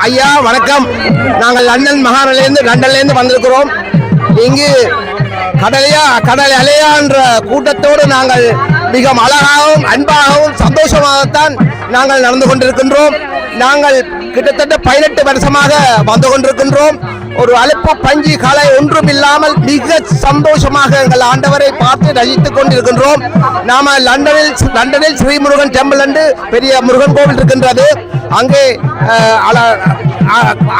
ஐயா வணக்கம். நாங்கள் லண்டன்லேருந்து வந்திருக்கிறோம். இங்கு கடல் அலையா என்ற கூட்டத்தோடு நாங்கள் மிக அழகாகவும் அன்பாகவும் சந்தோஷமாகத்தான் நாங்கள் நடந்து கொண்டிருக்கின்றோம். நாங்கள் கிட்டத்தட்ட 18 வருஷமாக வந்து கொண்டிருக்கின்றோம். ஒரு அலுப்பு பஞ்சி கலை ஒன்றும் இல்லாமல் மிக சந்தோஷமாக எங்கள் ஆண்டவரை பார்த்து ரசித்துக் கொண்டிருக்கின்றோம். நாம லண்டனில் ஸ்ரீமுருகன் டெம்பிள் என்று பெரிய முருகன் கோவில் இருக்கின்றது. அங்கே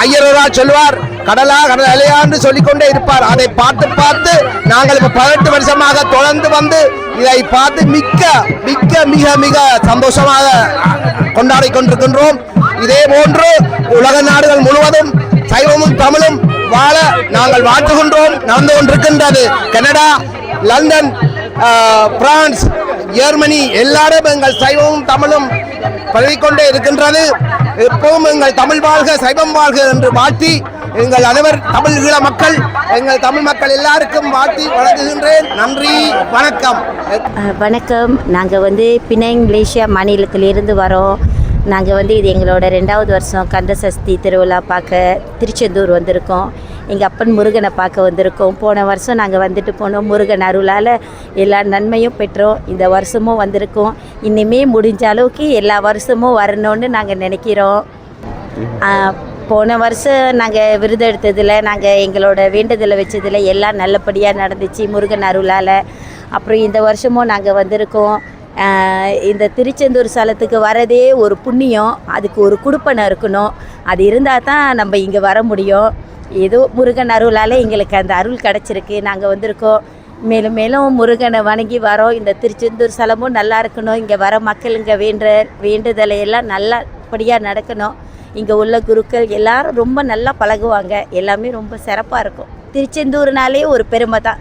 ஐயரா சொல்வார், கடல் அலையா என்று சொல்லிக்கொண்டே இருப்பார். அதை பார்த்து நாங்கள் இப்ப 18 வருஷமாக தொடர்ந்து வந்து இதை பார்த்து மிக மிக சந்தோஷமாக கொண்டாடி கொண்டிருக்கின்றோம். இதே போன்று உலக நாடுகள் முழுவதும் சைவமும் தமிழும் வாழ நாங்கள் வாழ்த்துகின்றோம். நடந்து கொண்டிருக்கின்றது. கனடா, லண்டன், பிரான்ஸ், ஜெர்மனி எல்லாரும் எங்கள் சைவமும் தமிழும் பரவிக்கொண்டே இருக்கின்றது. எப்பவும் எங்கள் தமிழ் வாழ்க சைவம் வாழ்க என்று வாழ்த்தி எங்கள் அனைவர் எங்கள் தமிழ் மக்கள் எல்லாருக்கும் வாழ்த்தி வழங்குகின்றேன். நன்றி, வணக்கம். வணக்கம். நாங்கள் பினாங் மலேசியா மாநிலத்திலிருந்து வரோம். நாங்கள் இது எங்களோட 2வது வருஷம் கந்த சஷ்டி திருவிழா பார்க்க திருச்செந்தூர் வந்திருக்கோம். எங்கள் அப்பன் முருகனை பார்க்க வந்திருக்கோம். போன வருஷம் நாங்கள் வந்துட்டு போனோம். முருகன் அருளால் எல்லா நன்மையும் பெற்றோம். இந்த வருஷமும் வந்திருக்கோம். இனிமே முடிஞ்ச அளவுக்கு எல்லா வருஷமும் வரணும்னு நாங்கள் நினைக்கிறோம். போன வருஷம் நாங்கள் விருது எடுத்ததில் நாங்கள் எங்களோட வேண்டுதலை வச்சதில் எல்லாம் நல்லபடியாக நடந்துச்சு முருகன் அருளால். அப்புறம் இந்த வருஷமும் நாங்கள் வந்திருக்கோம். இந்த திருச்செந்தூர் ஸ்தலத்துக்கு வரதே ஒரு புண்ணியம். அதுக்கு ஒரு குடுப்பனை இருக்கணும். அது இருந்தால் தான் நம்ம இங்கே வர முடியும். ஏதோ முருகன் அருளால் எங்களுக்கு அந்த அருள் கிடச்சிருக்கு. நாங்கள் வந்திருக்கோம். மேலும் மேலும் முருகனை வணங்கி வரோம். இந்த திருச்செந்தூர் ஸ்தலமும் நல்லா இருக்கணும். இங்கே வர மக்கள் இங்கே வேண்டுதலை எல்லாம் நல்லபடியாக நடக்கணும். இங்கே உள்ள குருக்கள் எல்லாரும் ரொம்ப நல்லா பழகுவாங்க. எல்லாமே ரொம்ப சிறப்பாக இருக்கும். திருச்செந்தூர்னாலே ஒரு பெருமை தான்.